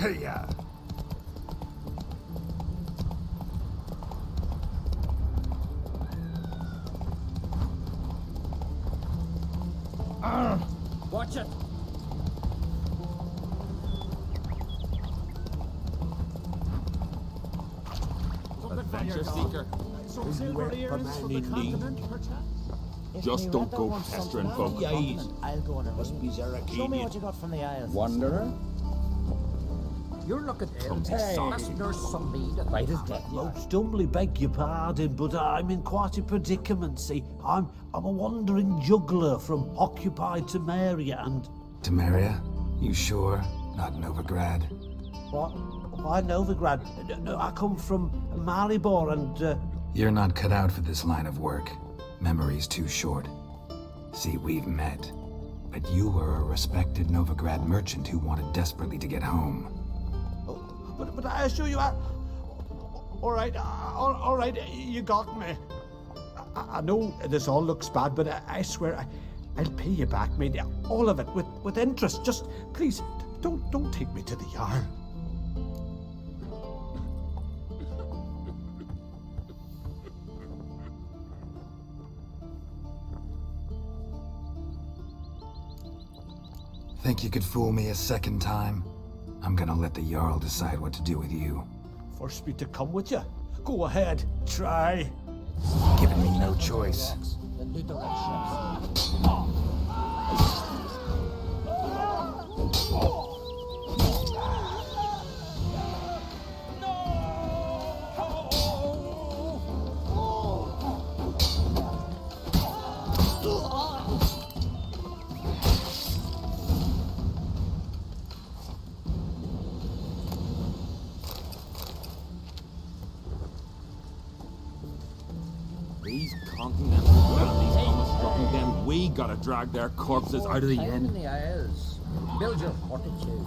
Yeah. Watch it! Adventure seeker. Just don't go pestering folk. I'll go on a Must be Show me what you got from the Isles. Wanderer? You're looking ill. Hey. Let's nurse some mead. Right as death. Most humbly beg your pardon, but I'm in quite a predicament, see. I'm a wandering juggler from occupied Temeria and... Temeria? You sure? Not Novigrad? What? Why Novigrad? No, I come from Maribor and... You're not cut out for this line of work. Memory's too short. See, we've met. But you were a respected Novigrad merchant who wanted desperately to get home. But I assure you, all right, you got me. I know this all looks bad, but I swear I'll pay you back, mate. All of it, with interest. Just, please, don't take me to the yard. Think you could fool me a second time? I'm gonna let the Jarl decide what to do with you. Force me to come with you? Go ahead, try. Giving me no choice. These continental families almost fucking them. We gotta drag their corpses out of the Time in inn. the Isles. Build your fortitude.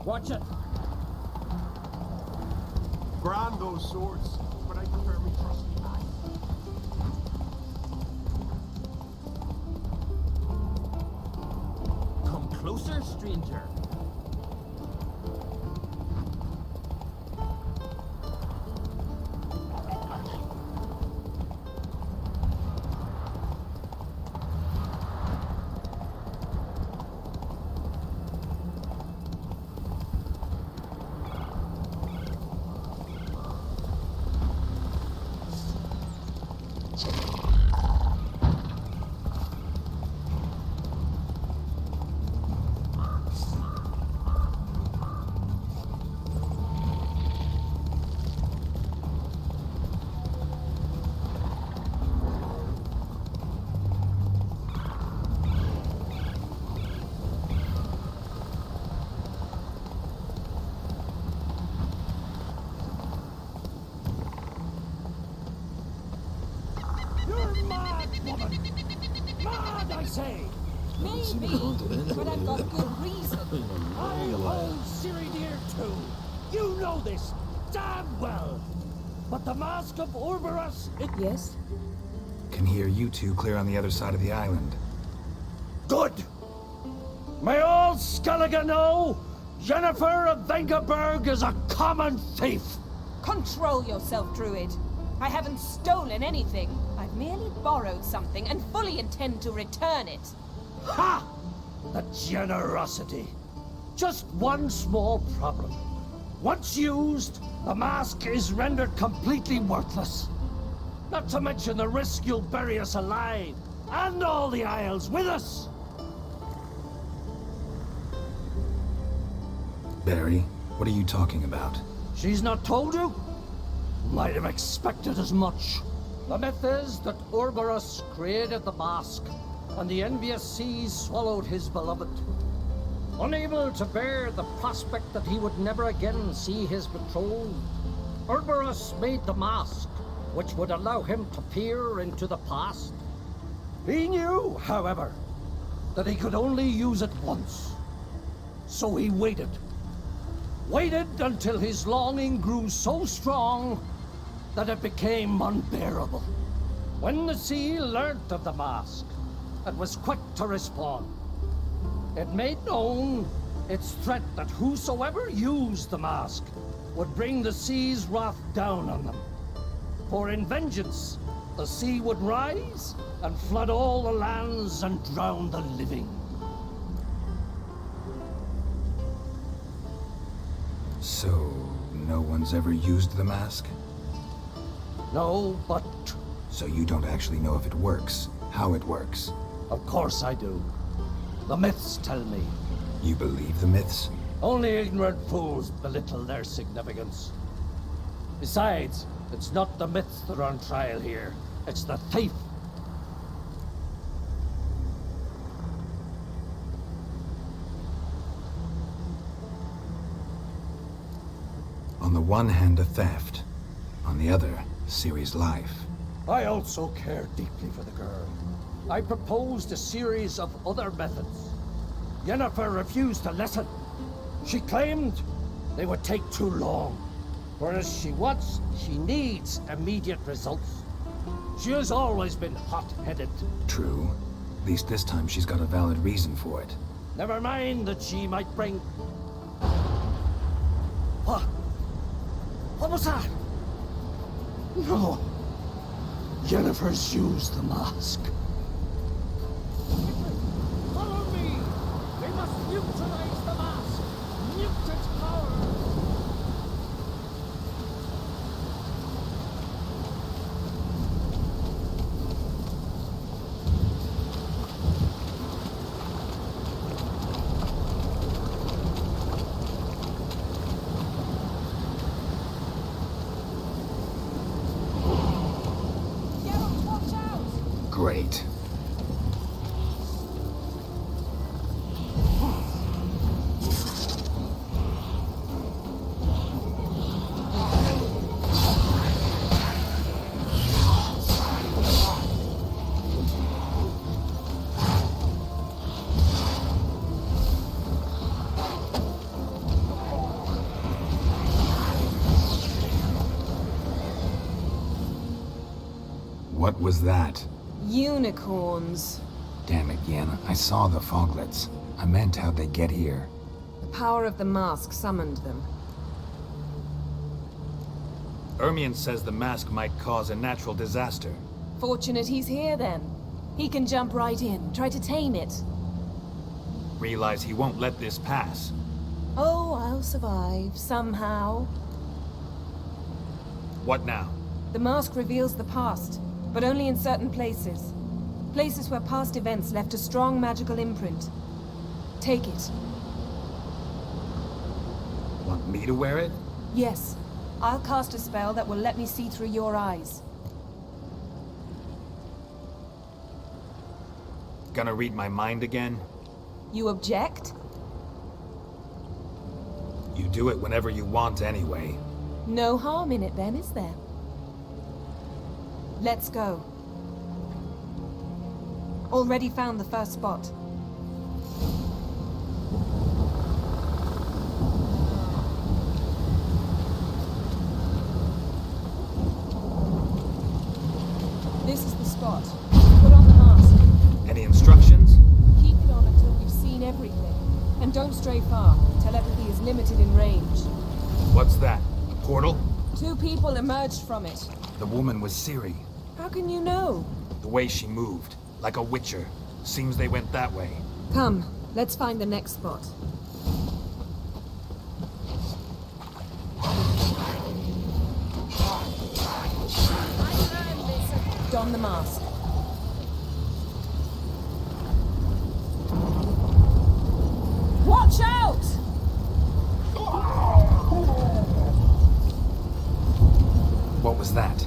Watch it! Grand those swords, but I prefer me trusty knife. Come closer, stranger. You're mad, woman! Mad, I say! Maybe, but I've got good reason. I hold Ciridir too. You know this damn well. But the Mask of Urberus, Yes? Can hear you two clear on the other side of the island. Good! May all Skellige know, Jennifer of Vengerberg is a common thief. Control yourself, Druid. I haven't stolen anything. I've merely borrowed something and fully intend to return it. Ha! The generosity. Just one small problem. Once used, the mask is rendered completely worthless. Not to mention the risk you'll bury us alive, and all the Isles with us. Barry, what are you talking about? She's not told you? Might have expected as much. The myth is that Ouroboros created the mask, and the envious seas swallowed his beloved. Unable to bear the prospect that he would never again see his betrothed, Ouroboros made the mask, which would allow him to peer into the past. He knew, however, that he could only use it once. So he waited. Waited until his longing grew so strong that it became unbearable. When the sea learnt of the mask, it was quick to respond. It made known its threat that whosoever used the mask would bring the sea's wrath down on them. For in vengeance, the sea would rise and flood all the lands and drown the living. So, no one's ever used the mask? No, but So you don't actually know if it works, how it works. of course I do. The myths tell me. You believe the myths? Only ignorant fools belittle their significance. Besides, it's not the myths that are on trial here. It's the thief. On the one hand, a theft. On the other, Ciri's life. I also care deeply for the girl. I proposed a series of other methods. Yennefer refused to listen. She claimed they would take too long. Whereas she needs immediate results. She has always been hot-headed. True. At least this time she's got a valid reason for it. Never mind that she might bring... What? What was that? No. Yennefer's used the mask. Follow me! We must neutralize the mask! Nuke its power! Geralt, watch out! Great. What was that? Unicorns. Damn it, Yen. I saw the foglets. I meant how'd they get here. The power of the mask summoned them. Ermion says the mask might cause a natural disaster. Fortunate he's here then. He can jump right in, try to tame it. Realize he won't let this pass. Oh, I'll survive, somehow. What now? The mask reveals the past, but only in certain places. Places where past events left a strong magical imprint. Take it. Want me to wear it? Yes. I'll cast a spell that will let me see through your eyes. Gonna read my mind again? You object? You do it whenever you want anyway. No harm in it then, is there? Let's go. Already found the first spot. This is the spot. Put on the mask. Any instructions? Keep it on until we've seen everything. far. Telepathy is limited in range. What's that? A portal? 2 people emerged from it. The woman was Ciri. How can you know? The way she moved. Like a witcher. Seems they went that way. Come, let's find the next spot. Don the mask. Watch out! What was that?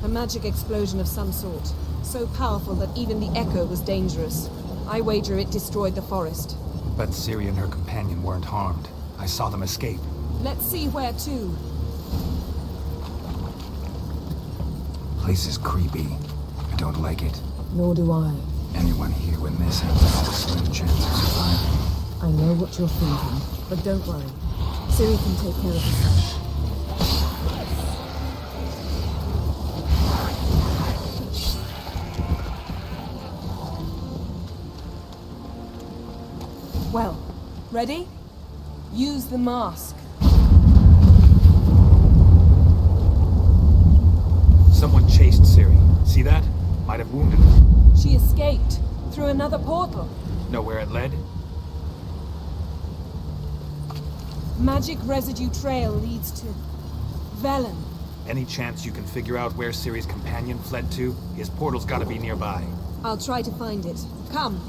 A magic explosion of some sort. So powerful that even the echo was dangerous. I wager it destroyed the forest. But Ciri and her companion weren't harmed. I saw them escape. Let's see where to. Place is creepy. I don't like it. Nor do I. Anyone here when this happens has a slim chance of surviving. I know what you're thinking, but don't worry. Ciri can take care of herself. Well, ready? Use the mask. Someone chased Ciri. See that? Might have wounded her. She escaped through another portal. Know where it led? Magic residue trail leads to Velen. Any chance you can figure out where Ciri's companion fled to? His portal's gotta be nearby. I'll try to find it. Come.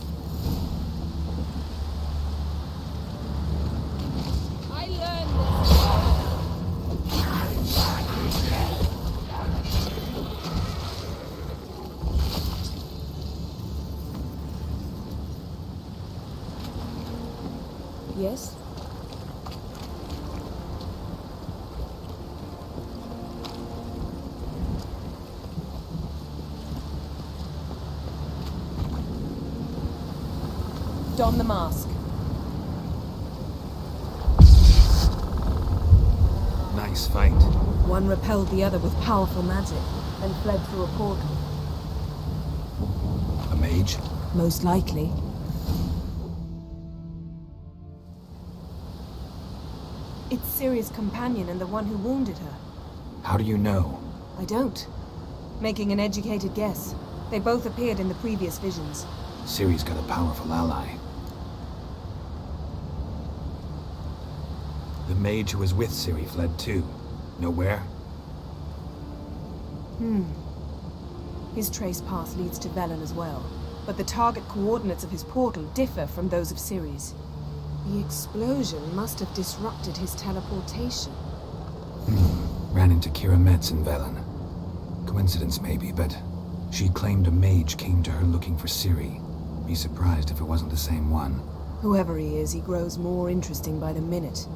I learned this. Yes? Don the mask. Nice fight. One repelled the other with powerful magic, then fled through a portal. A mage? Most likely. It's Ciri's companion and the one who wounded her. How do you know? I don't. Making an educated guess. They both appeared in the previous visions. Ciri's got a powerful ally. The mage who was with Ciri fled too. Know where? His trace path leads to Velen as well. But the target coordinates of his portal differ from those of Ciri's. The explosion must have disrupted his teleportation. Ran into Kira Metz in Velen. Coincidence maybe, but she claimed a mage came to her looking for Ciri. Be surprised if it wasn't the same one. Whoever he is, he grows more interesting by the minute.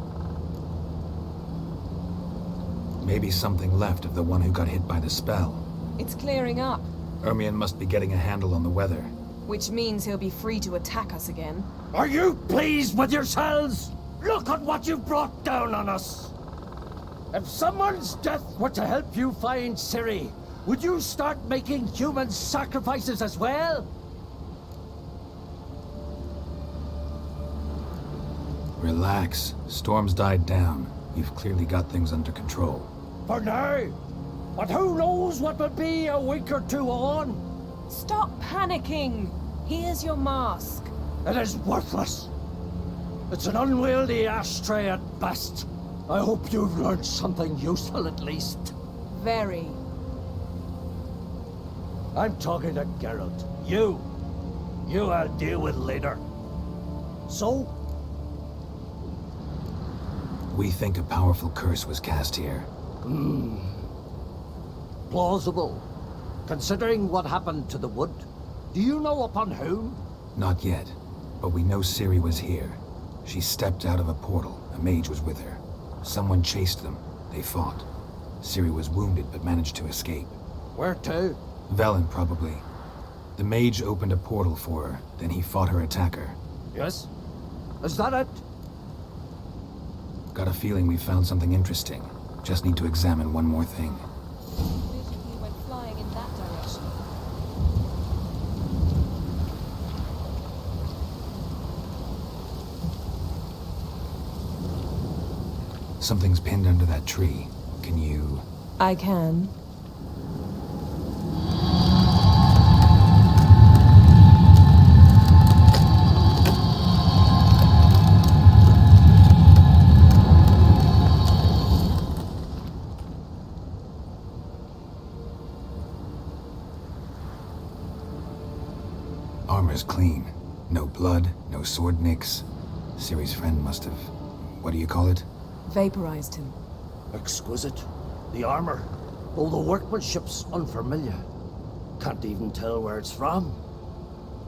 Maybe something left of the one who got hit by the spell. It's clearing up, Ermion must be getting a handle on the weather. which means he'll be free to attack us again. Are you pleased with yourselves? Look at what you've brought down on us! If someone's death were to help you find Ciri, would you start making human sacrifices as well? Relax. Storm's died down. You've clearly got things under control. For now. But who knows what will be a week or two on? Stop panicking! Here's your mask. It is worthless. It's an unwieldy ashtray at best. I hope you've learned something useful at least. Very. I'm talking to Geralt. You I'll deal with later. So, We think a powerful curse was cast here. plausible. Considering what happened to the wood, do you know upon whom? Not yet, but we know Ciri was here. She stepped out of a portal. A mage was with her. Someone chased them. They fought. Ciri was wounded but managed to escape. Where to? Velen, probably. The mage opened a portal for her, then he fought her attacker. Yes? Is that it? Got a feeling we found something interesting. Just need to examine one more thing. Vision he went flying in that direction. Something's pinned under that tree. Can you... I can. Armor's clean. No blood, no sword nicks. Ciri's friend must have... what do you call it? Vaporized him. Exquisite. The armor, though the workmanship's unfamiliar. Can't even tell where it's from.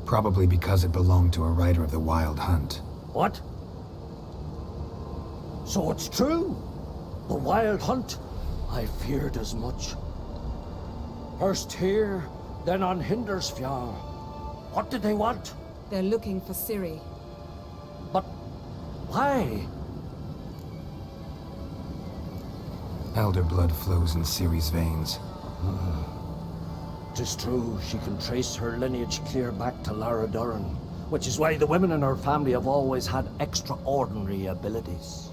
Probably because it belonged to a rider of the Wild Hunt. What? So it's true? The Wild Hunt? I feared as much. First here, then on Hindersfjall. What did they want? They're looking for Ciri. But why? Elder blood flows in Ciri's veins. Tis true, she can trace her lineage clear back to Lara Duran, which is why the women in her family have always had extraordinary abilities.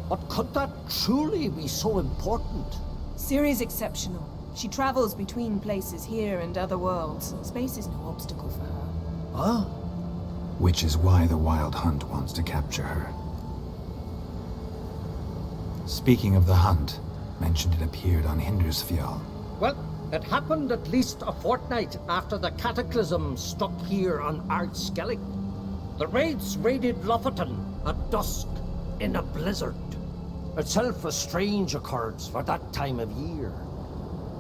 But could that truly be so important? Ciri's exceptional. She travels between places here and other worlds. Space is no obstacle for her. Huh? Which is why the Wild Hunt wants to capture her. Speaking of the hunt, mentioned it appeared on Hindersfjall. Well, it happened at least a fortnight after the cataclysm struck here on Ardskellig. The raids raided Lofoten at dusk in a blizzard. Itself a strange occurrence for that time of year.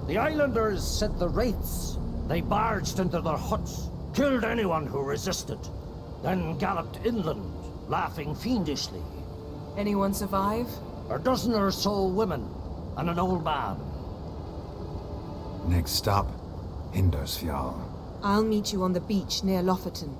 The islanders said the wraiths. They barged into their huts, killed anyone who resisted, then galloped inland, laughing fiendishly. Anyone survive? A dozen or so women and an old man. Next stop, Hindersfjall. I'll meet you on the beach near Lofoten.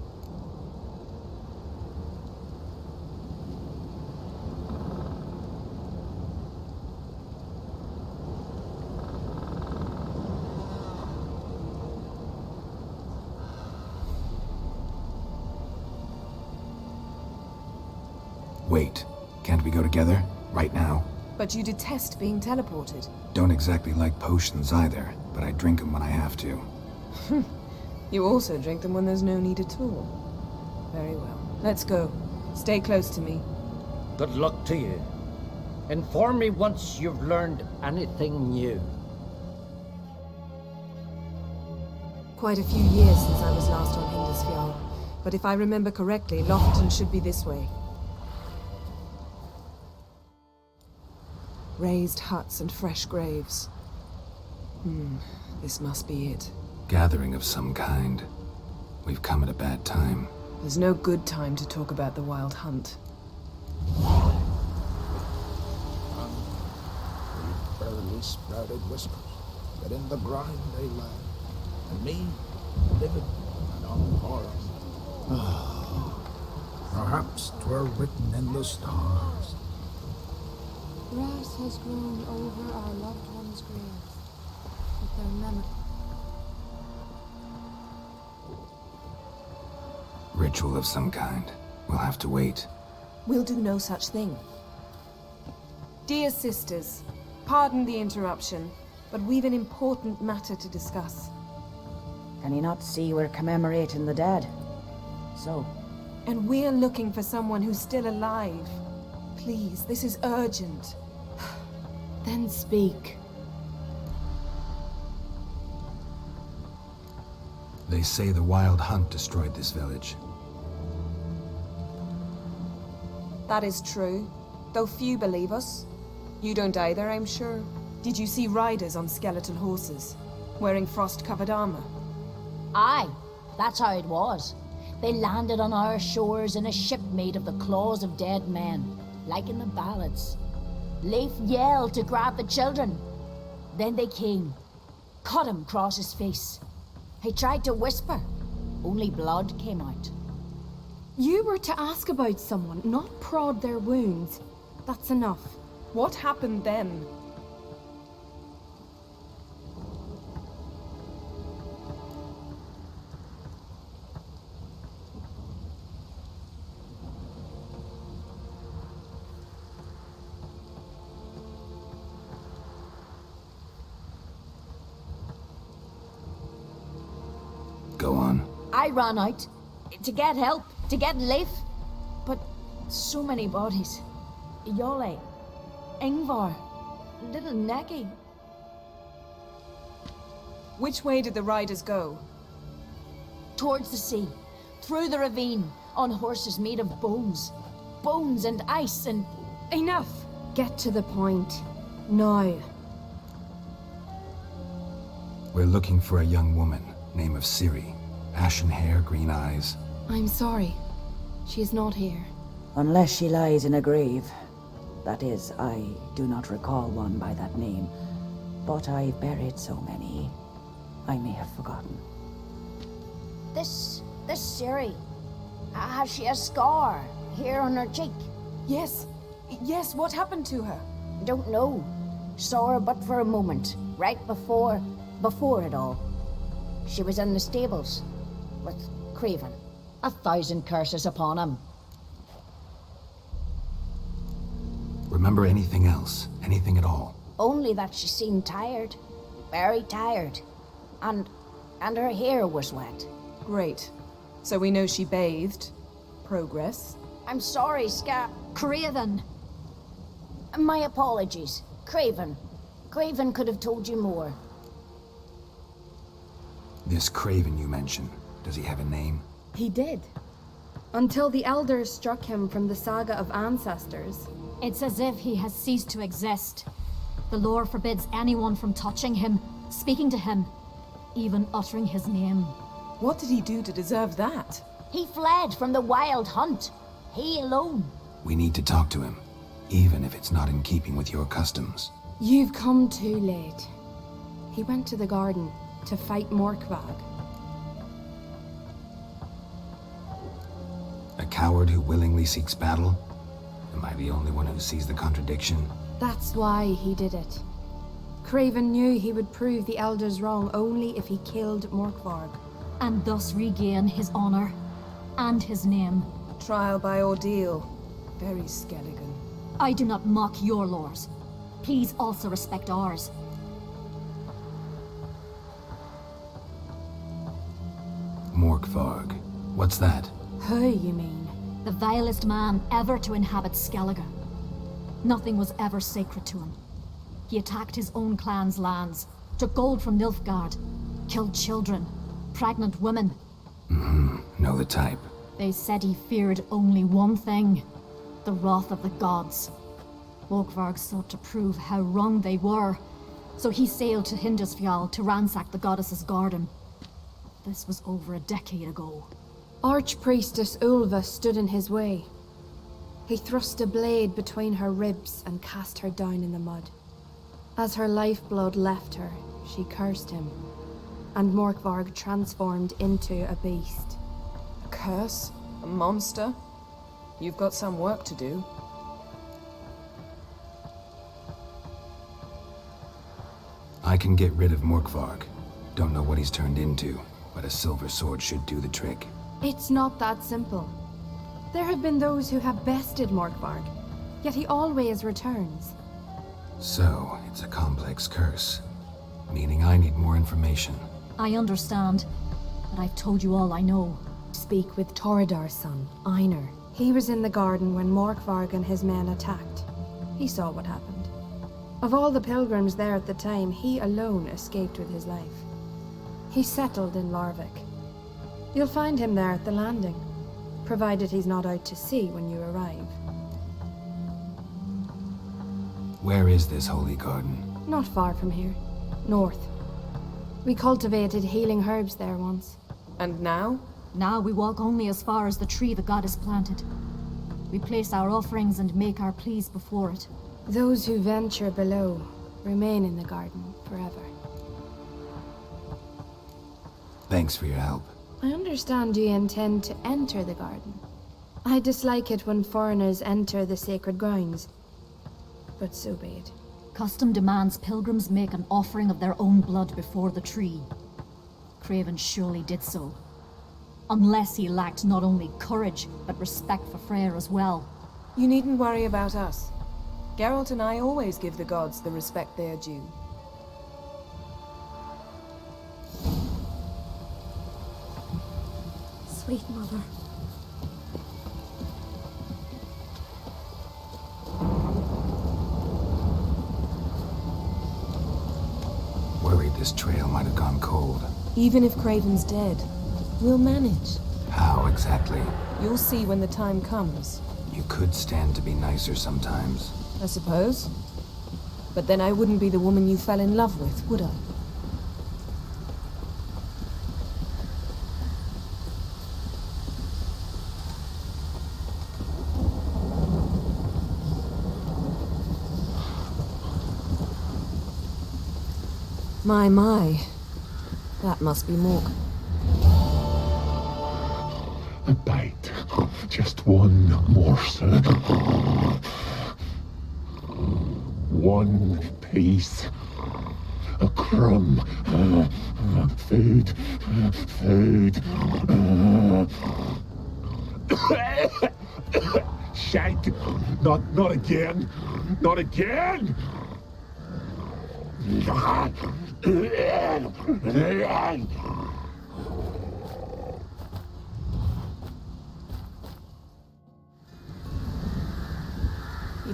Wait, can't we go together? Right now? But you detest being teleported. Don't exactly like potions either, but I drink them when I have to. You also drink them when there's no need at all. Very well. Let's go. Stay close to me. Good luck to you. Inform me once you've learned anything new. Quite a few years since I was last on Hindersfjall. But if I remember correctly, Lofoten should be this way. Raised huts and fresh graves. This must be it. Gathering of some kind. We've come at a bad time. There's no good time to talk about the Wild Hunt. Barely sprouted whiskers, but in the grind they lie. And me, living and unharmed. Perhaps 'twere written in the stars. Grass has grown over our loved ones' graves, with their memory. Ritual of some kind. We'll have to wait. We'll do no such thing. Dear sisters, pardon the interruption, but we've an important matter to discuss. Can you not see we're commemorating the dead? So? And we're looking for someone who's still alive. Please, this is urgent. Then speak. They say the Wild Hunt destroyed this village. That is true, though few believe us. You don't either, I'm sure. Did you see riders on skeletal horses, wearing frost-covered armor? Aye, that's how it was. They landed on our shores in a ship made of the claws of dead men, like in the ballads. Leif yelled to grab the children. Then they came, cut him across his face. He tried to whisper, only blood came out. You were to ask about someone, not prod their wounds. That's enough. What happened then? Go on. I ran out to get help, to get Leif. But so many bodies. Yole, Ingvar, little Necky. Which way did the riders go? Towards the sea, through the ravine, on horses made of bones. Bones and ice and... Enough! Get to the point. Now. We're looking for a young woman, name of Ciri. Ashen hair, green eyes. I'm sorry. She is not here. Unless she lies in a grave. That is, I do not recall one by that name. But I've buried so many, I may have forgotten. This Ciri, has she a scar here on her cheek? Yes. Yes, what happened to her? Don't know. Saw her but for a moment, right before it all. She was in the stables with Craven. 1,000 curses upon him. Remember anything else? Anything at all? Only that she seemed tired. Very tired. And her hair was wet. Great. So we know she bathed. Progress. I'm sorry, Craven. My apologies. Craven. Craven could have told you more. This Craven you mentioned, does he have a name? He did. Until the elders struck him from the saga of ancestors. It's as if he has ceased to exist. The lore forbids anyone from touching him, speaking to him, even uttering his name. What did he do to deserve that? He fled from the wild hunt. He alone. We need to talk to him, even if it's not in keeping with your customs. You've come too late. He went to the garden to fight Morkvag. A coward who willingly seeks battle? Am I the only one who sees the contradiction? That's why he did it. Craven knew he would prove the elders wrong only if he killed Morkvarg. And thus regain his honor and his name. Trial by ordeal. Very Skelligan. I do not mock your laws. Please also respect ours. Morkvarg. What's that? Who, you mean? The vilest man ever to inhabit Skellige. Nothing was ever sacred to him. He attacked his own clan's lands, took gold from Nilfgaard, killed children, pregnant women. Know the type. They said he feared only one thing, the wrath of the gods. Morkvarg sought to prove how wrong they were, so he sailed to Hindisfjall to ransack the goddess's garden. This was over a decade ago. Archpriestess Ulva stood in his way. He thrust a blade between her ribs and cast her down in the mud. As her lifeblood left her, she cursed him, and Morkvarg transformed into a beast. A curse? A monster? You've got some work to do. I can get rid of Morkvarg. Don't know what he's turned into, but a silver sword should do the trick. It's not that simple. There have been those who have bested Morkvarg, yet he always returns. So, it's a complex curse. Meaning I need more information. I understand, but I've told you all I know. Speak with Toradar's son, Einar. He was in the garden when Morkvarg and his men attacked. He saw what happened. Of all the pilgrims there at the time, he alone escaped with his life. He settled in Larvik. You'll find him there at the landing, provided he's not out to sea when you arrive. Where is this holy garden? Not far from here. North. We cultivated healing herbs there once. And now? Now we walk only as far as the tree the goddess planted. We place our offerings and make our pleas before it. Those who venture below remain in the garden forever. Thanks for your help. I understand you intend to enter the garden. I dislike it when foreigners enter the sacred grounds, but so be it. Custom demands pilgrims make an offering of their own blood before the tree. Craven surely did so. Unless he lacked not only courage, but respect for Freyr as well. You needn't worry about us. Geralt and I always give the gods the respect they are due. Wait, Mother. Worried this trail might have gone cold. Even if Craven's dead, we'll manage. How exactly? You'll see when the time comes. You could stand to be nicer sometimes. I suppose. But then I wouldn't be the woman you fell in love with, would I? My. That must be Mork. A bite. Just one morsel. One piece. A crumb. Food. Food. Shite. Not again. Not again. He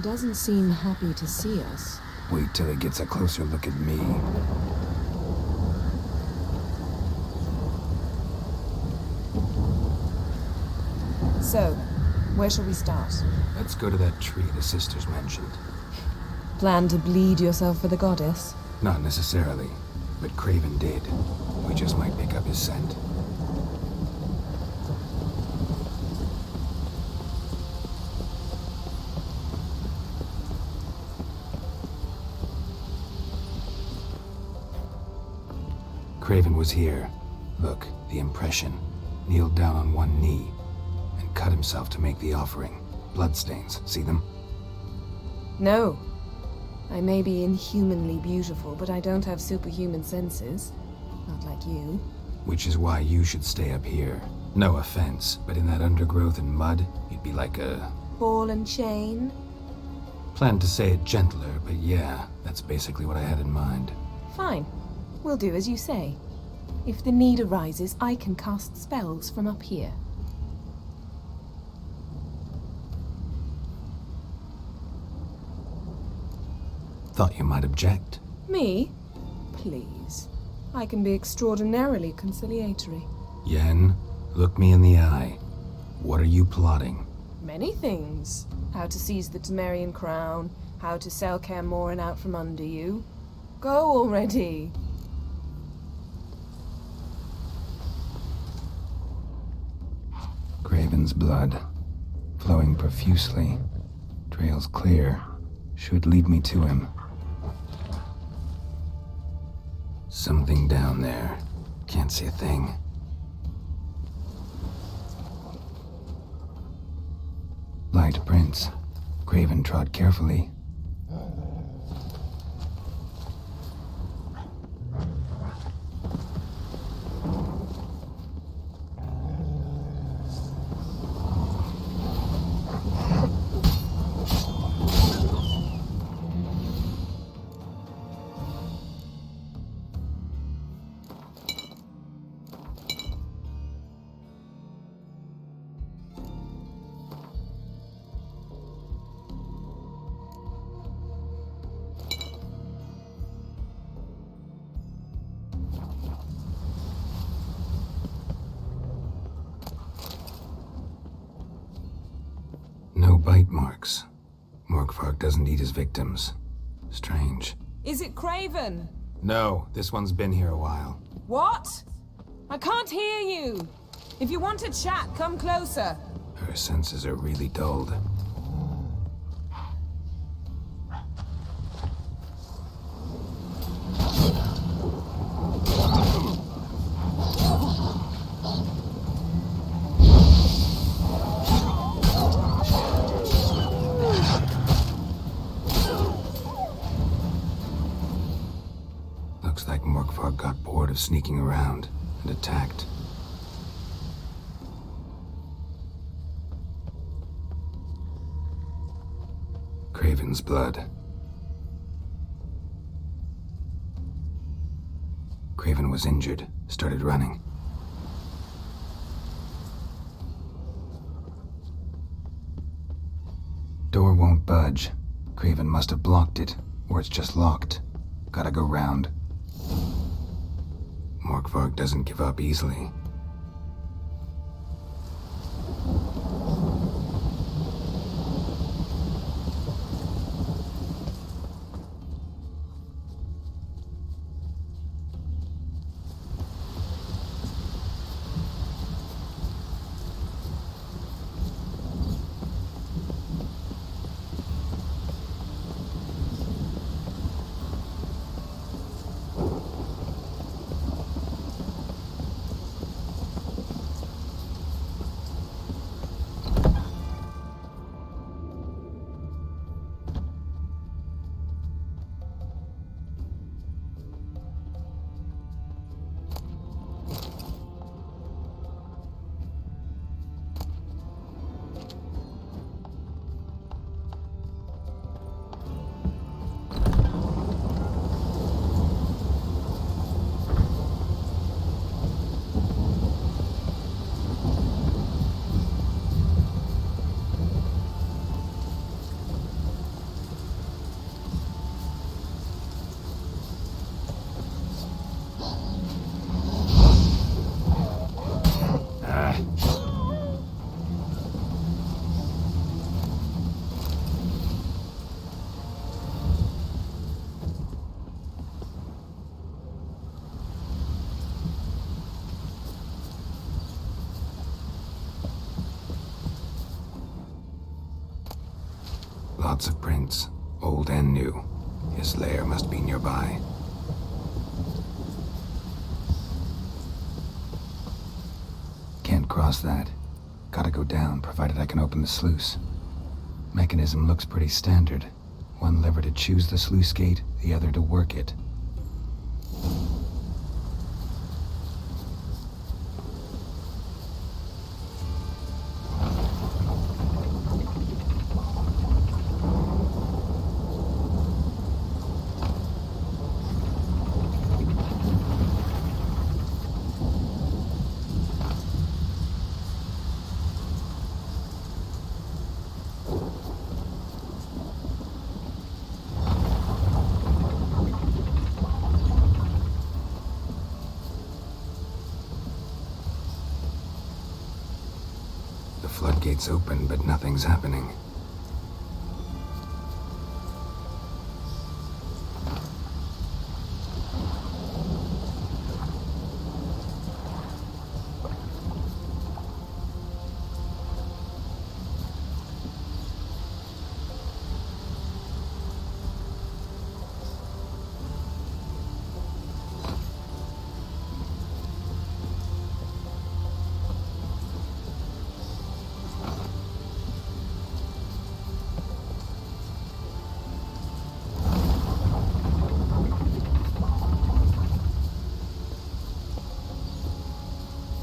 doesn't seem happy to see us. Wait till he gets a closer look at me. So, where shall we start? Let's go to that tree the sisters mentioned. Plan to bleed yourself for the goddess? Not necessarily, but Craven did. We just might pick up his scent. Craven was here. Look, the impression. Kneeled down on one knee and cut himself to make the offering. Bloodstains, see them? No. I may be inhumanly beautiful, but I don't have superhuman senses. Not like you. Which is why you should stay up here. No offense, but in that undergrowth and mud, you'd be like a... Ball and chain? Planned to say it gentler, but yeah, that's basically what I had in mind. Fine. We'll do as you say. If the need arises, I can cast spells from up here. Thought you might object. Me? Please. I can be extraordinarily conciliatory. Yen, look me in the eye. What are you plotting? Many things. How to seize the Temerian crown, how to sell Kaer Morhen out from under you. Go already! Craven's blood, flowing profusely. Trail's clear. Should lead me to him. Something down there. Can't see a thing. Light prints. Craven trod carefully. No bite marks. Morkvarg doesn't eat his victims. Strange. Is it Craven? No, this one's been here a while. What? I can't hear you! If you want to chat, come closer. Her senses are really dulled. Looks like Morkvarg got bored of sneaking around and attacked. Craven's blood. Craven was injured, started running. Door won't budge. Craven must have blocked it, or it's just locked. Gotta go round. Morkvarg doesn't give up easily. Lots of prints, old and new. His lair must be nearby. Can't cross that. Gotta go down, provided I can open the sluice. Mechanism looks pretty standard. One lever to choose the sluice gate, the other to work it. The floodgate's open, but nothing's happening.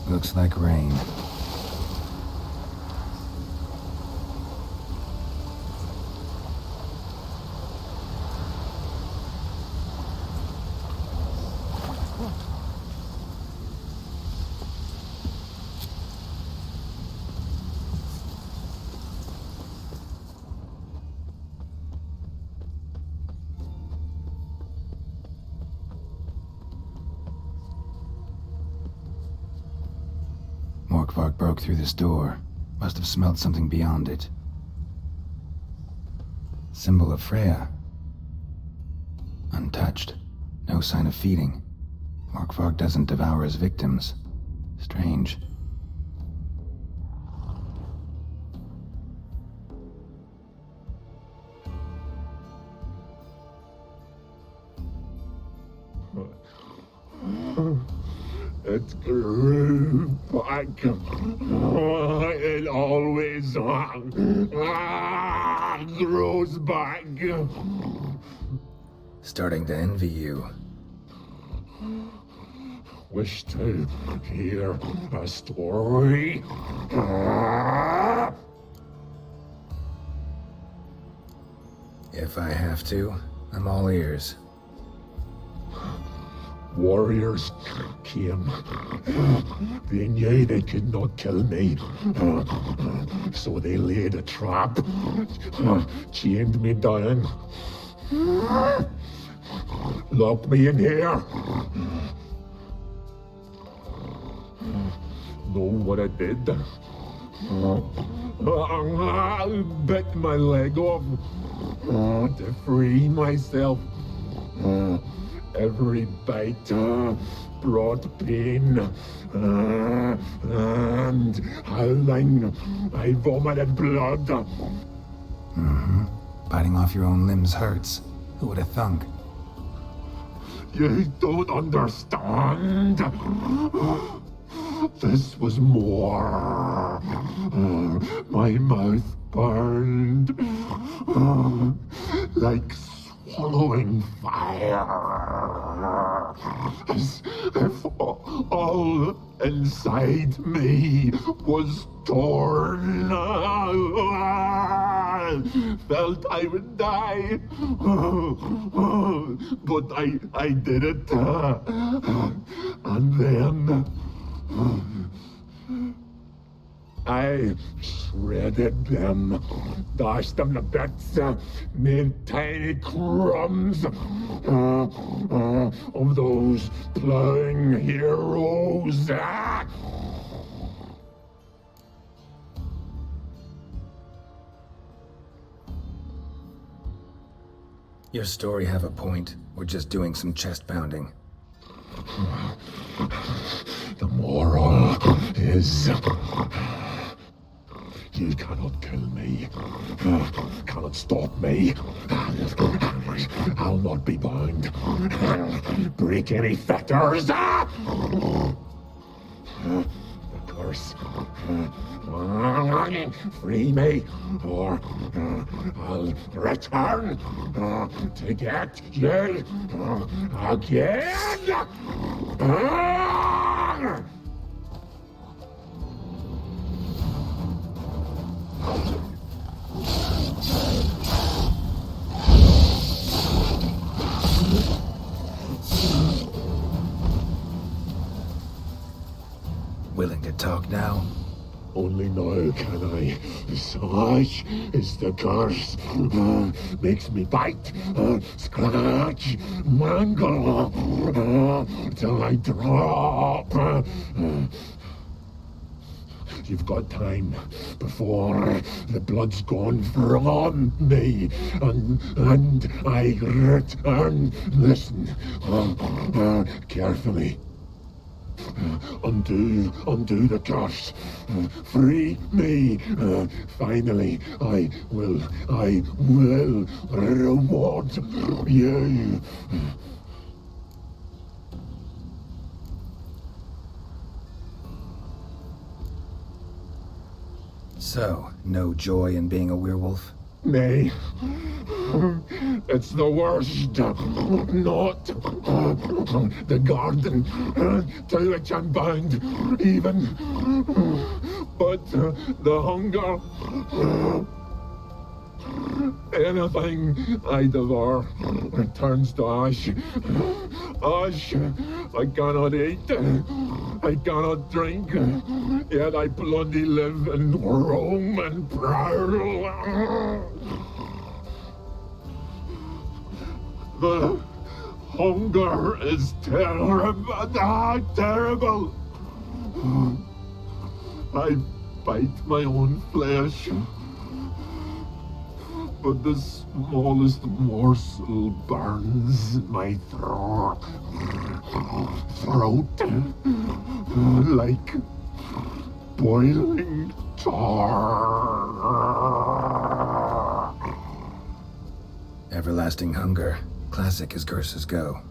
Looks like rain. Morkvarg broke through this door. Must have smelled something beyond it. Symbol of Freya. Untouched. No sign of feeding. Morkvarg doesn't devour his victims. Strange. It grew back. It always grows back. Starting to envy you. Wish to hear a story? If I have to, I'm all ears. warriors came. They knew they could not kill me, so they laid a trap, chained me down, locked me in here. Know what I did? I bit my leg off to free myself. Every bite brought pain, and howling, I vomited blood. Mm-hmm. Biting off your own limbs hurts. Who would have thunk? You don't understand. This was more. My mouth burned like swallowing fire, as if all inside me was torn. Felt I would die, but I did it, and then I shredded them, dashed them to bits, made tiny crumbs of those plowing heroes. Your story have a point. We're just doing some chest pounding. The moral is, you cannot kill me, cannot stop me. I'll not be bound, break any fetters. The curse, free me, or I'll return to get you again. Willing to talk now? Only now can I. Such is the curse. Makes me bite, scratch, mangle, till I drop. You've got time before the blood's gone from me, and I return. Listen, carefully. Undo the curse. Free me. Finally, I will reward you. So, no joy in being a werewolf? Nay, it's the worst. Not the garden to which I'm bound, even, but the hunger. Anything I devour turns to ash. Ash, I cannot eat, I cannot drink, yet I bloody live and roam and prowl. The hunger is terrible, terrible. I bite my own flesh, but the smallest morsel burns my throat like boiling tar. Everlasting hunger. Classic as curses go.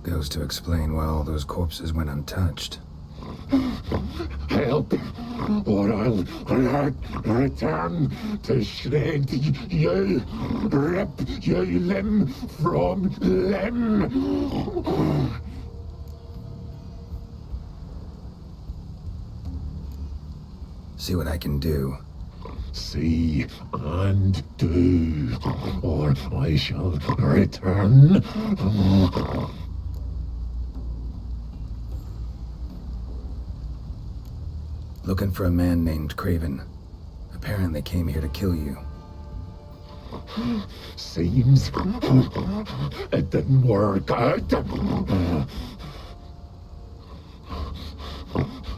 Goes to explain why all those corpses went untouched. Help, or I'll return to shred you, rip you limb from limb. See what I can do. See and do, or I shall return. Looking for a man named Craven. Apparently came here to kill you. Seems it didn't work out.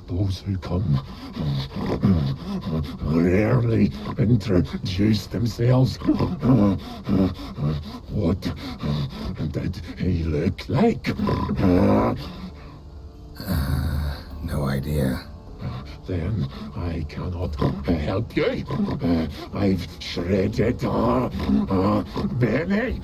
Those who come rarely introduce themselves. What did he look like? No idea. Then I cannot help you. I've shredded many.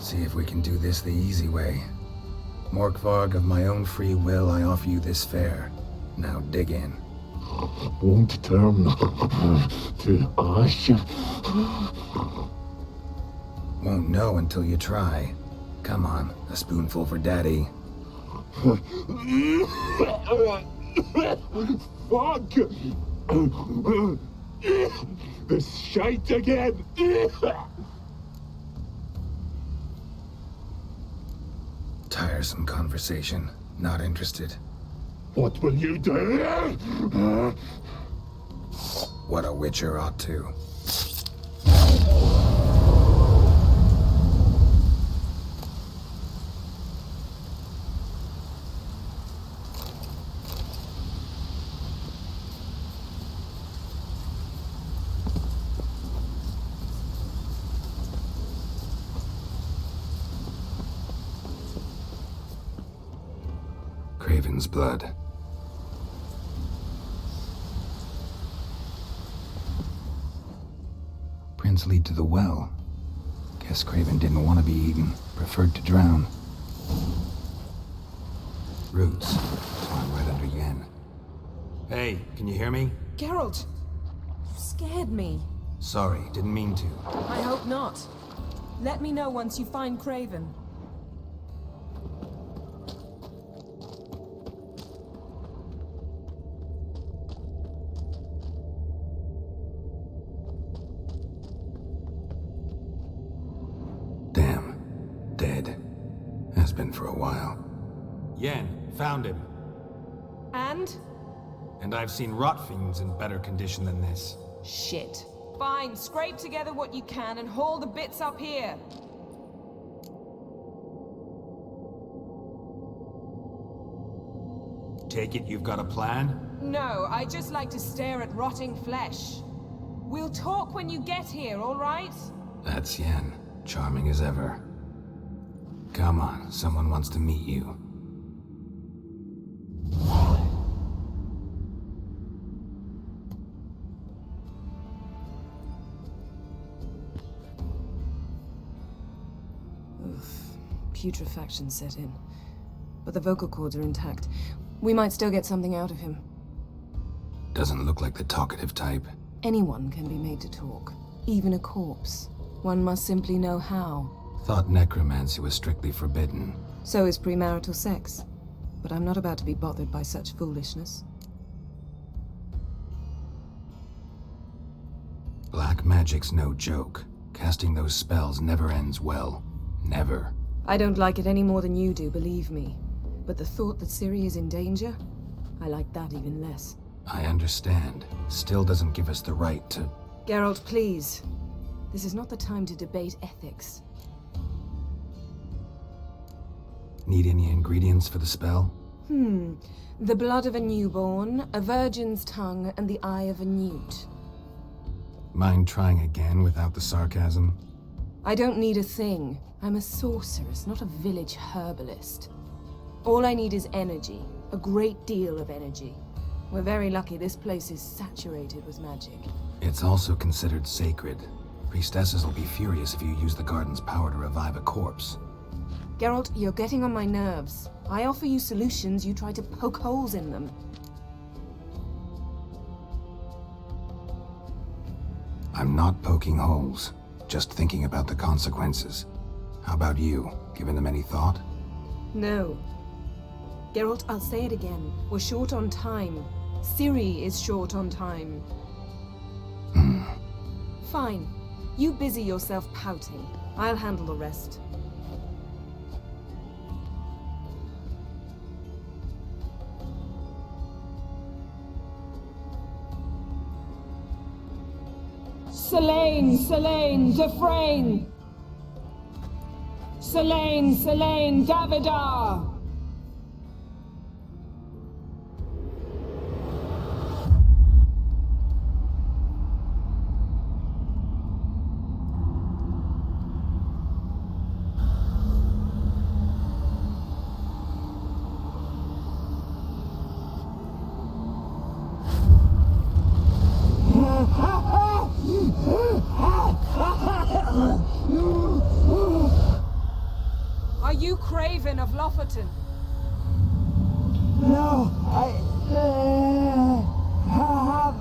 See if we can do this the easy way. Morkvarg, of my own free will, I offer you this fare. Now dig in. Won't turn to ash. Won't know until you try. Come on, a spoonful for Daddy. Fuck! This shite again! Tiresome conversation. Not interested. What will you do? What a witcher ought to. Craven's blood. Prints lead to the well. Guess Craven didn't want to be eaten, preferred to drown. Roots. Twine right under Yen. Hey, can you hear me? Geralt! You scared me. Sorry, didn't mean to. I hope not. Let me know once you find Craven. Damn. Dead. Has been for a while. Yen, found him. And? And I've seen rot fiends in better condition than this. Shit. Fine, scrape together what you can and haul the bits up here. Take it you've got a plan? No, I just like to stare at rotting flesh. We'll talk when you get here, all right? That's Yen. Charming as ever. Come on, someone wants to meet you. Putrefaction set in. But the vocal cords are intact. We might still get something out of him. Doesn't look like the talkative type. Anyone can be made to talk. Even a corpse. One must simply know how. Thought necromancy was strictly forbidden. So is premarital sex. But I'm not about to be bothered by such foolishness. Black magic's no joke. Casting those spells never ends well. Never. I don't like it any more than you do, believe me. But the thought that Ciri is in danger? I like that even less. I understand. Still doesn't give us the right to... Geralt, please. This is not the time to debate ethics. Need any ingredients for the spell? The blood of a newborn, a virgin's tongue, and the eye of a newt. Mind trying again without the sarcasm? I don't need a thing. I'm a sorceress, not a village herbalist. All I need is energy. A great deal of energy. We're very lucky this place is saturated with magic. It's also considered sacred. Priestesses will be furious if you use the garden's power to revive a corpse. Geralt, you're getting on my nerves. I offer you solutions, you try to poke holes in them. I'm not poking holes, just thinking about the consequences. How about you? Given them any thought? No. Geralt, I'll say it again. We're short on time. Ciri is short on time. Fine. You busy yourself pouting. I'll handle the rest. Selene, Defrain! Selene, Davidar! Are you Craven of Lofoten? No, I have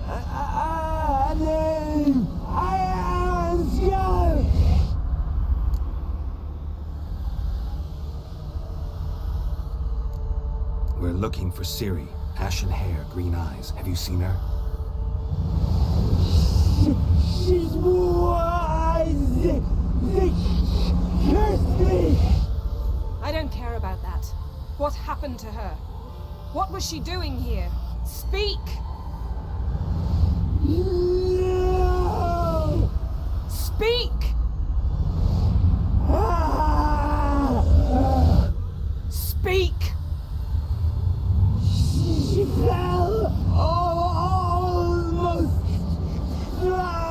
a name. I am Skjal. We're looking for Ciri. Ashen hair, green eyes. Have you seen her? She's wise. They cursed me. I don't care about that. What happened to her? What was she doing here? Speak! No. Speak! Speak! She fell almost drowned.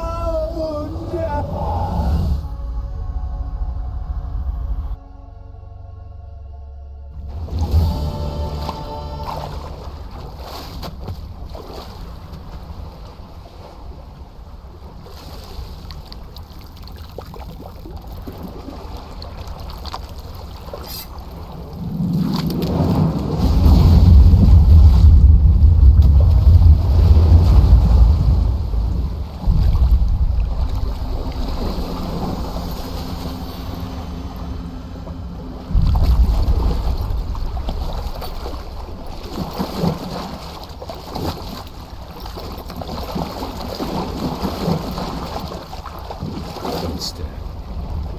Don't stare.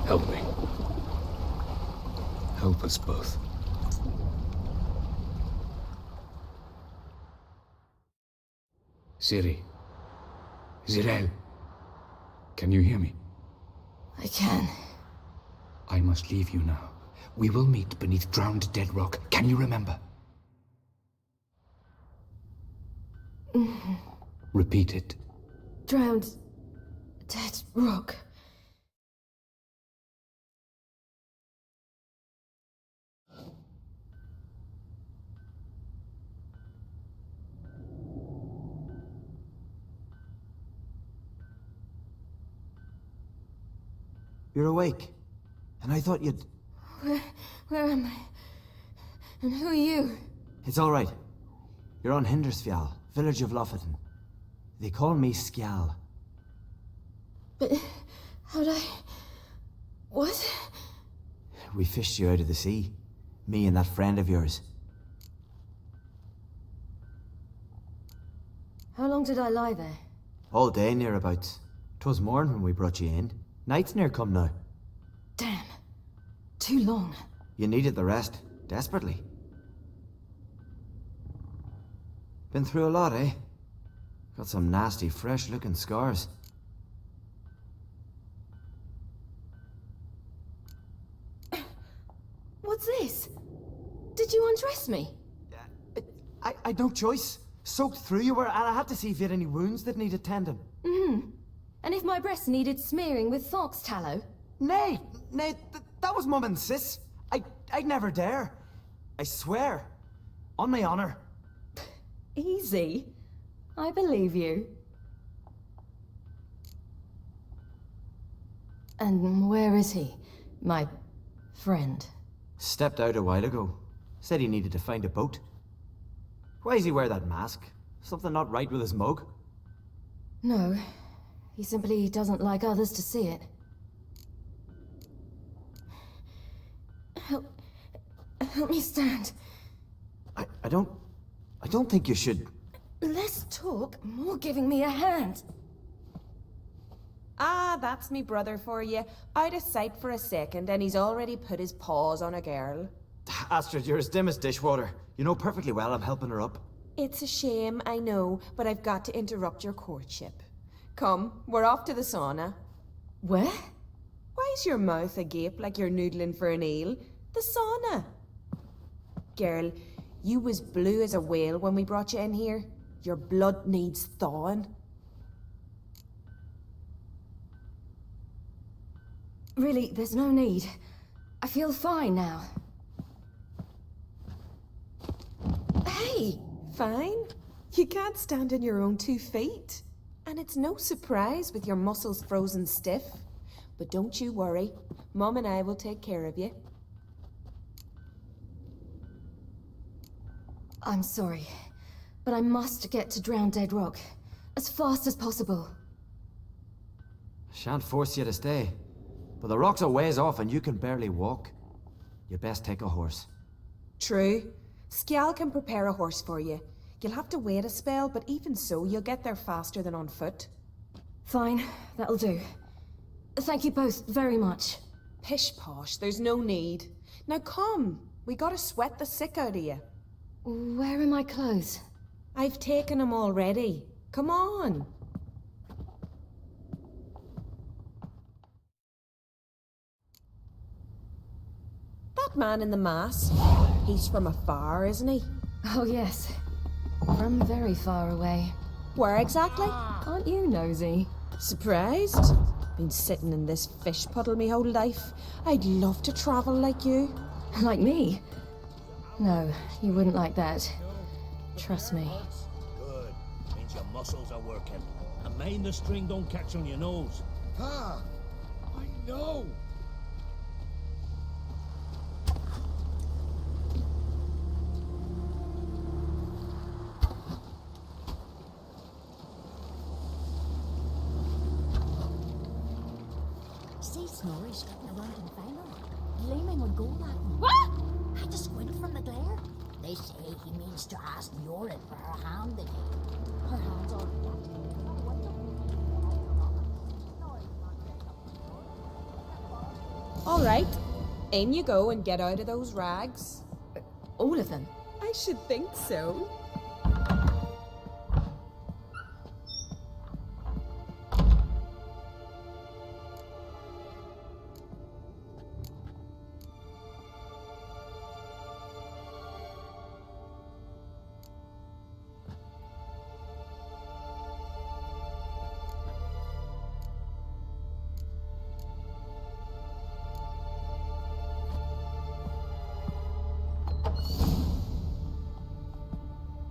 Help me. Help us both. Ciri. Zirael. Can you hear me? I can. I must leave you now. We will meet beneath drowned dead rock. Can you remember? Repeat it. Drowned. Dead rock. You're awake. And I thought you'd... Where am I? And who are you? It's all right. You're on Hindersfjall, village of Lofoten. They call me Skjal. But how'd I... What? We fished you out of the sea. Me and that friend of yours. How long did I lie there? All day nearabouts. 'Twas morn when we brought you in. Night's near come now. Damn. Too long. You needed the rest, desperately. Been through a lot, eh? Got some nasty, fresh-looking scars. What's this? Did you undress me? I'd no choice. Soaked through you were, and I had to see if you had any wounds that needed tending. And if my breasts needed smearing with fox tallow? Nay, that was Mum and Sis. I'd never dare. I swear. On my honor. Easy. I believe you. And where is he? My friend? Stepped out a while ago. Said he needed to find a boat. Why does he wear that mask? Something not right with his mug? No. He simply doesn't like others to see it. Help me stand. I don't think you should... Less talk, more giving me a hand. Ah, that's me brother for you. Out of sight for a second, and he's already put his paws on a girl. Astrid, you're as dim as dishwater. You know perfectly well I'm helping her up. It's a shame, I know, but I've got to interrupt your courtship. Come, we're off to the sauna. Where? Why's your mouth agape like you're noodling for an eel? The sauna. Girl, you was blue as a whale when we brought you in here. Your blood needs thawing. Really, there's no need. I feel fine now. Hey, fine. You can't stand on your own 2 feet. And it's no surprise with your muscles frozen stiff. But don't you worry. Mom and I will take care of you. I'm sorry, but I must get to Drowned Dead Rock as fast as possible. Shan't force you to stay. But the rock's a ways off and you can barely walk. You'd best take a horse. True. Skjal can prepare a horse for you. You'll have to wait a spell, but even so, you'll get there faster than on foot. Fine, that'll do. Thank you both very much. Pish posh, there's no need. Now come, we gotta sweat the sick out of you. Where are my clothes? I've taken them already. Come on. That man in the mask, he's from afar, isn't he? Oh yes, from very far away. Where exactly? Aren't you nosy? Surprised? Been sitting in this fish puddle me whole life. I'd love to travel like you. Like me? No, you wouldn't like that. Trust me. Good. Means your muscles are working. And mind the string don't catch on your nose. Ah, I know. See Snorri strutting around in Fangor? Gleaming would go like what? I just squinted from the glare. They say he means to ask Yorin for her hand again. Her hand's all All right, in you go and get out of those rags. All of them? I should think so.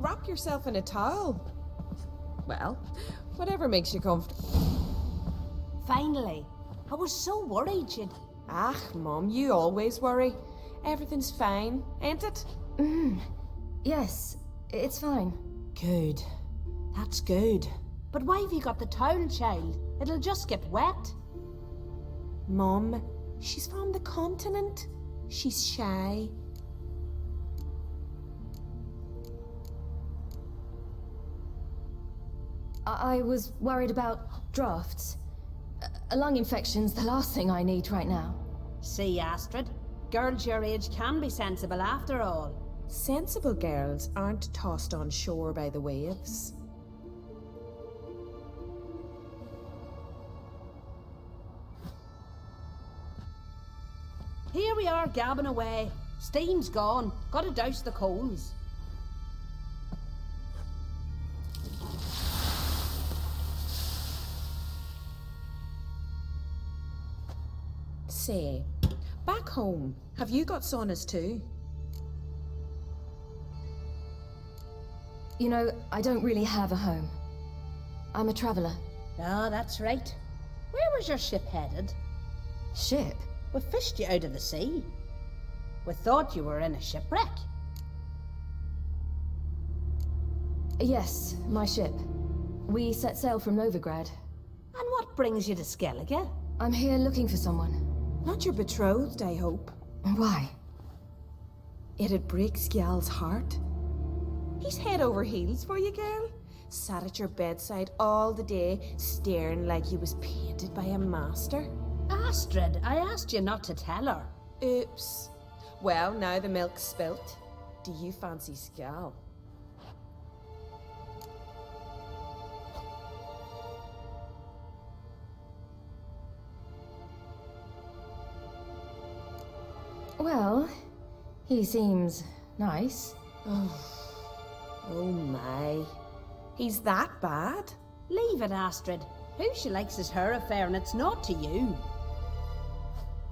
Wrap yourself in a towel. Well, whatever makes you comfortable. Finally. I was so worried you'd... Ah, Mum, you always worry. Everything's fine, ain't it? Yes, it's fine. Good. That's good. But why have you got the towel, child? It'll just get wet. Mum, she's from the continent. She's shy. I was worried about drafts. A lung infection's the last thing I need right now. See, Astrid, girls your age can be sensible after all. Sensible girls aren't tossed on shore by the waves. Here we are gabbing away. Steam's gone. Gotta douse the coals. Say, back home, have you got saunas too? You know, I don't really have a home. I'm a traveller. Ah, that's right. Where was your ship headed? Ship? We fished you out of the sea. We thought you were in a shipwreck. Yes, my ship. We set sail from Novigrad. And what brings you to Skellige? I'm here looking for someone. Not your betrothed, I hope. Why? It'd break Skjal's heart. He's head over heels for you, girl. Sat at your bedside all the day, staring like he was painted by a master. Astrid, I asked you not to tell her. Oops. Well, now the milk's spilt. Do you fancy Skjal? Well, he seems nice. Oh my. He's that bad? Leave it, Astrid. Who she likes is her affair, and it's not to you.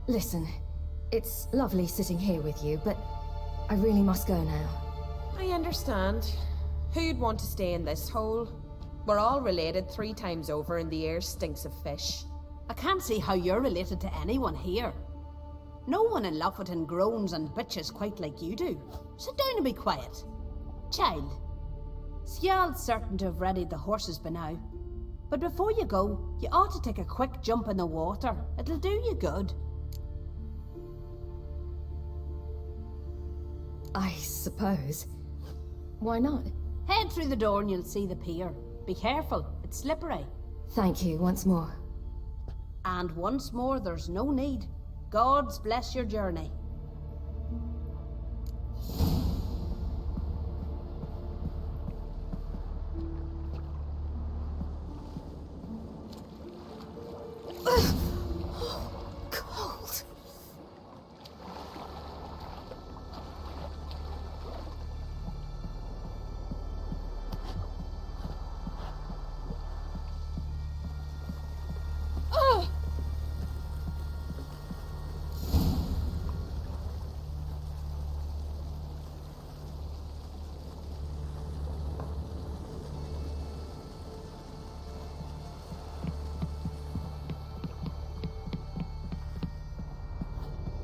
Listen, it's lovely sitting here with you, but I really must go now. I understand. Who'd want to stay in this hole? We're all related 3 times over, and the air stinks of fish. I can't see how you're related to anyone here. No one in Lofoten groans and bitches quite like you do. Sit down and be quiet. Child, Skjal's certain to have readied the horses by now. But before you go, you ought to take a quick jump in the water. It'll do you good. I suppose. Why not? Head through the door and you'll see the pier. Be careful, it's slippery. Thank you once more. And once more, there's no need. Gods bless your journey. Cold.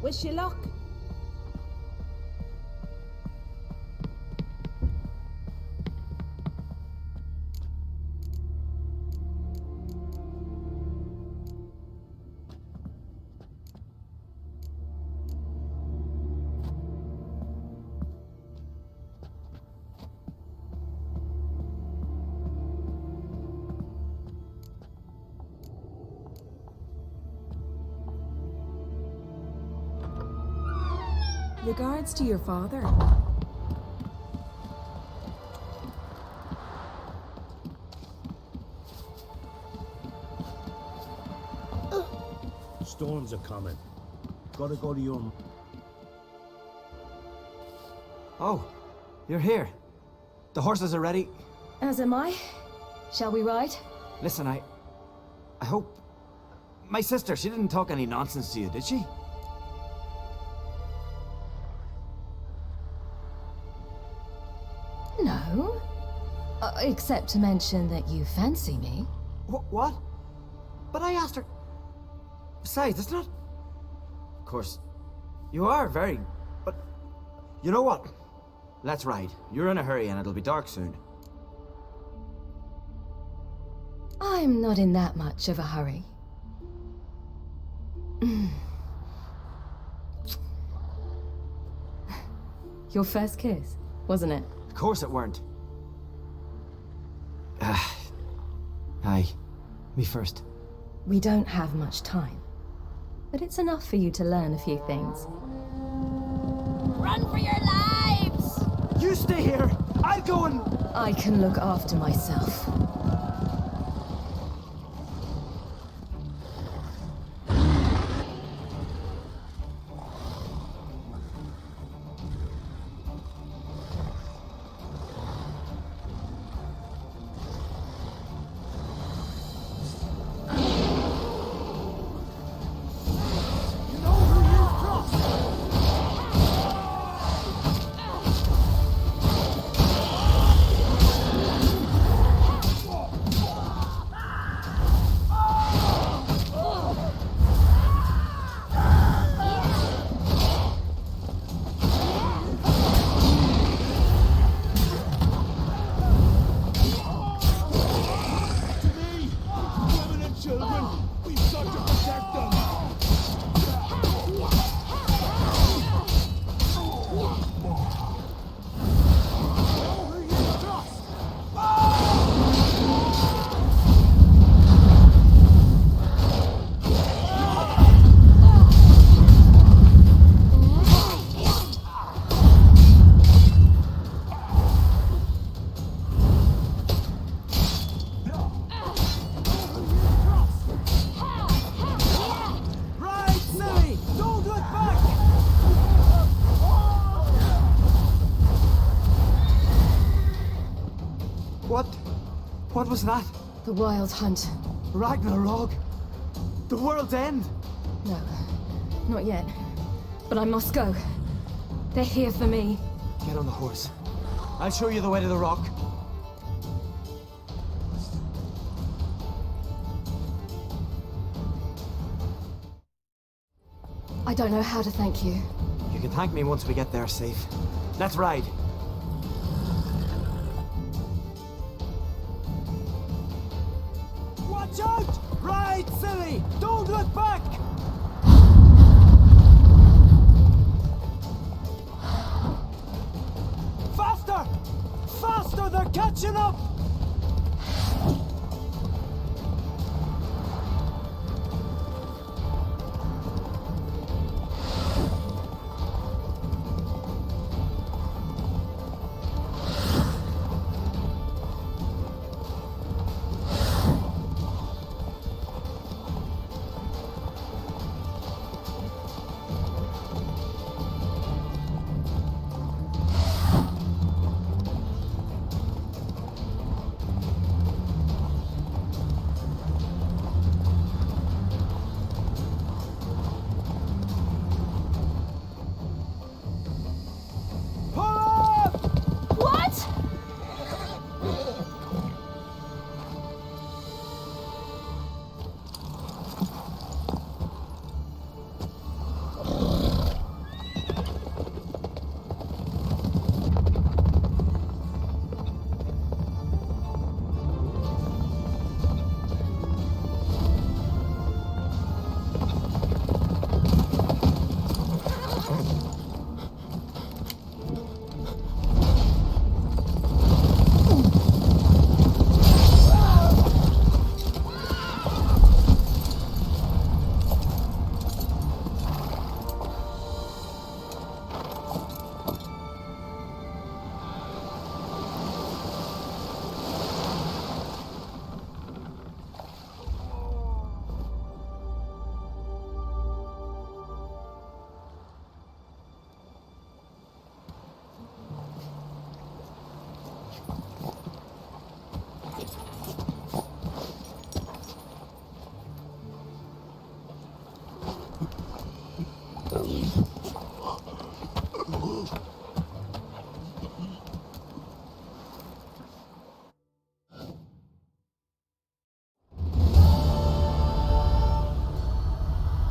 Wish you luck. Regards to your father. Storms are coming. Gotta go to your... Oh, you're here. The horses are ready. As am I. Shall we ride? Listen, I hope... My sister, she didn't talk any nonsense to you, did she? No. Except to mention that you fancy me. What? But I asked her... Besides, it's not... Of course, you are very... But... You know what? Let's ride. You're in a hurry and it'll be dark soon. I'm not in that much of a hurry. Your first kiss, wasn't it? Of course it weren't. Aye. Me first. We don't have much time. But it's enough for you to learn a few things. Run for your lives! You stay here! I'll go and... I can look after myself. What was that? The Wild Hunt. Ragnarok? The world's end? No, not yet. But I must go. They're here for me. Get on the horse. I'll show you the way to the rock. I don't know how to thank you. You can thank me once we get there safe. Let's ride. Watch out! Ride, silly! Don't look back! Faster! Faster! They're catching up!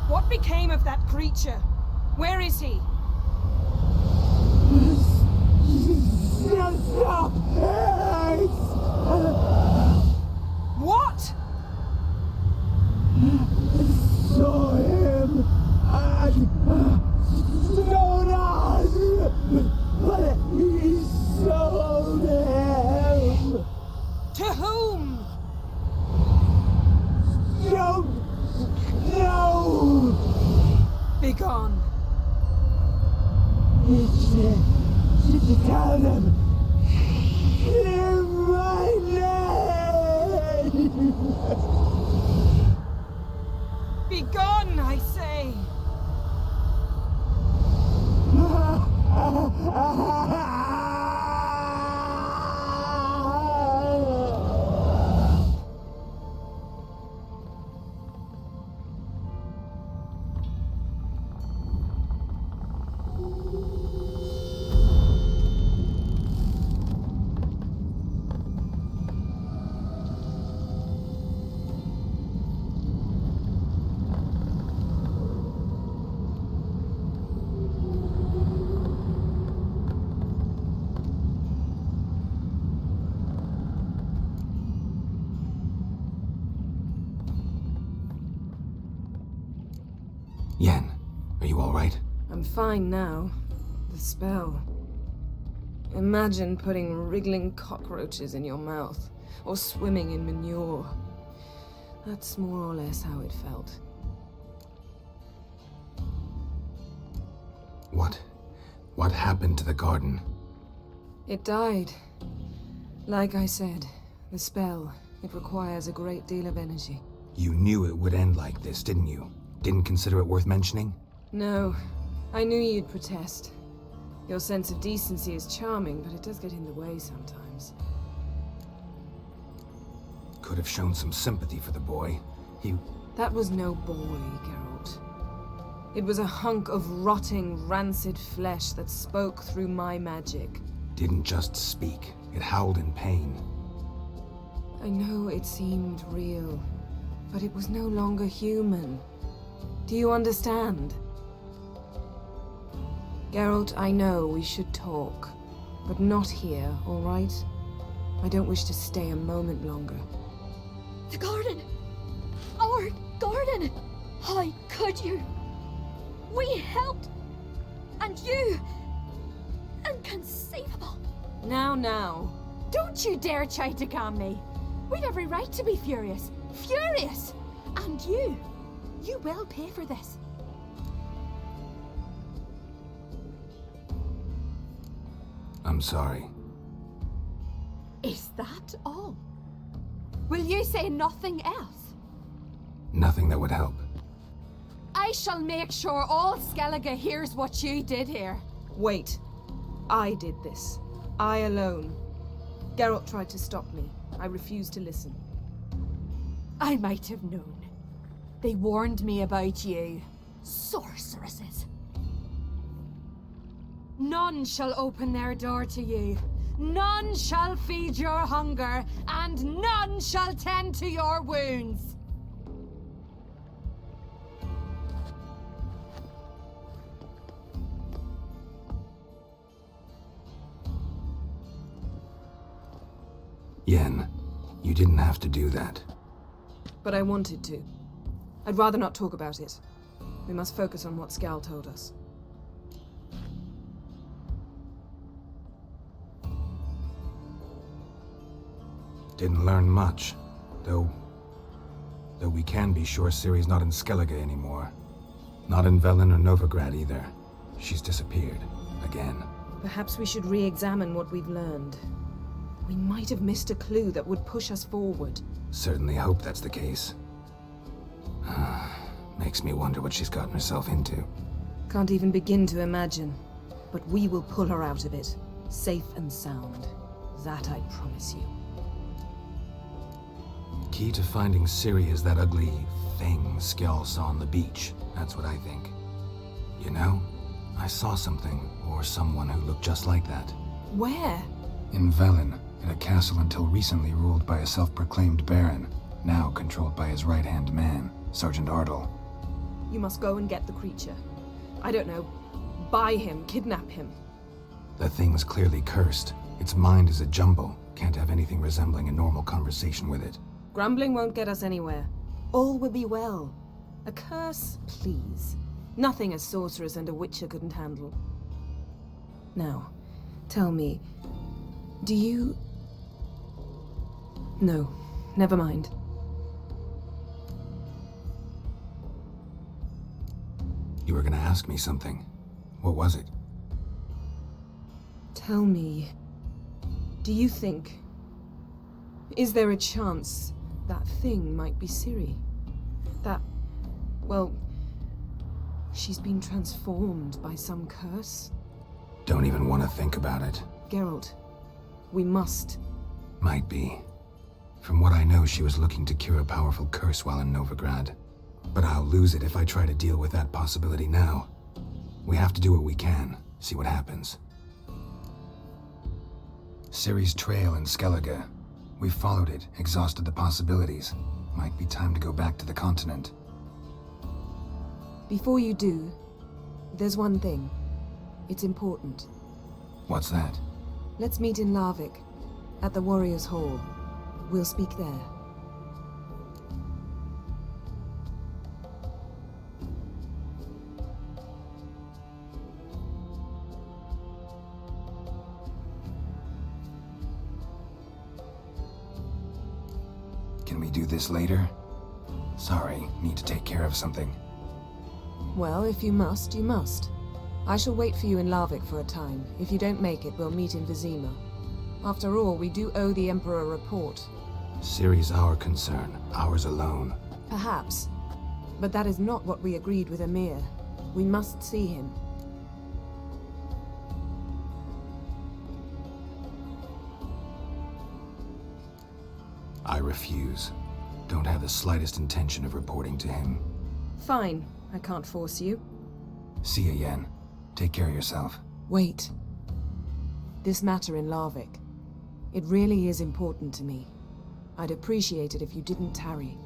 What became of that creature? Where is he? What? Saw him at Stonas, but he sold him. To whom? Don't know. Begone. Tell them. Clear my name. Begone, I say. Yen, are you all right? I'm fine now. The spell. Imagine putting wriggling cockroaches in your mouth, or swimming in manure. That's more or less how it felt. What happened to the garden? It died. Like I said, the spell, it requires a great deal of energy. You knew it would end like this, didn't you? Didn't consider it worth mentioning? No, I knew you'd protest. Your sense of decency is charming, but it does get in the way sometimes. could have shown some sympathy for the boy. That was no boy, Geralt. It was a hunk of rotting, rancid flesh that spoke through my magic. Didn't just speak. It howled in pain. I know it seemed real, but it was no longer human. Do you understand? Geralt, I know we should talk, but not here, all right? I don't wish to stay a moment longer. The garden! Our garden! How could you? We helped! And you! Inconceivable! Now. Don't you dare try to calm me! We'd every right to be furious! Furious! And you will pay for this. I'm sorry. Is that all? Will you say nothing else? Nothing that would help. I shall make sure all Skellige hears what you did here. Wait. I did this. I alone. Geralt tried to stop me. I refused to listen. I might have known. They warned me about you. Sorceresses. None shall open their door to you. None shall feed your hunger, and none shall tend to your wounds. Yen, you didn't have to do that. But I wanted to. I'd rather not talk about it. We must focus on what Skal told us. Didn't learn much, though we can be sure Ciri's not in Skellige anymore. Not in Velen or Novigrad either. She's disappeared. Again. Perhaps we should re-examine what we've learned. We might have missed a clue that would push us forward. Certainly hope that's the case. Makes me wonder what she's gotten herself into. Can't even begin to imagine. But we will pull her out of it. Safe and sound. That I promise you. Key to finding Ciri is that ugly thing Skell saw on the beach. That's what I think. You know, I saw something, or someone who looked just like that. Where? In Velen, in a castle until recently ruled by a self-proclaimed baron, now controlled by his right-hand man, Sergeant Ardle. You must go and get the creature. I don't know. Buy him, kidnap him. The thing's clearly cursed. Its mind is a jumble. Can't have anything resembling a normal conversation with it. Grumbling won't get us anywhere. All will be well. A curse, please. Nothing a sorceress and a witcher couldn't handle. Now, tell me, do you... No, never mind. You were gonna ask me something. What was it? Tell me, do you think... Is there a chance that thing might be Ciri? That... well... she's been transformed by some curse? Don't even want to think about it. Geralt, we must. Might be. From what I know, she was looking to cure a powerful curse while in Novigrad. But I'll lose it if I try to deal with that possibility now. We have to do what we can, see what happens. Ciri's trail in Skellige. We followed it, exhausted the possibilities. Might be time to go back to the continent. Before you do, there's one thing. It's important. What's that? Let's meet in Larvik, at the Warriors' Hall. We'll speak there. Can we do this later? Sorry, need to take care of something. Well, if you must, you must. I shall wait for you in Larvik for a time. If you don't make it, we'll meet in Vizima. After all, we do owe the Emperor a report. Ciri's our concern, ours alone. Perhaps. But that is not what we agreed with Emir. We must see him. I refuse. Don't have the slightest intention of reporting to him. Fine. I can't force you. See you, Yen. Take care of yourself. Wait. This matter in Larvik. It really is important to me. I'd appreciate it if you didn't tarry.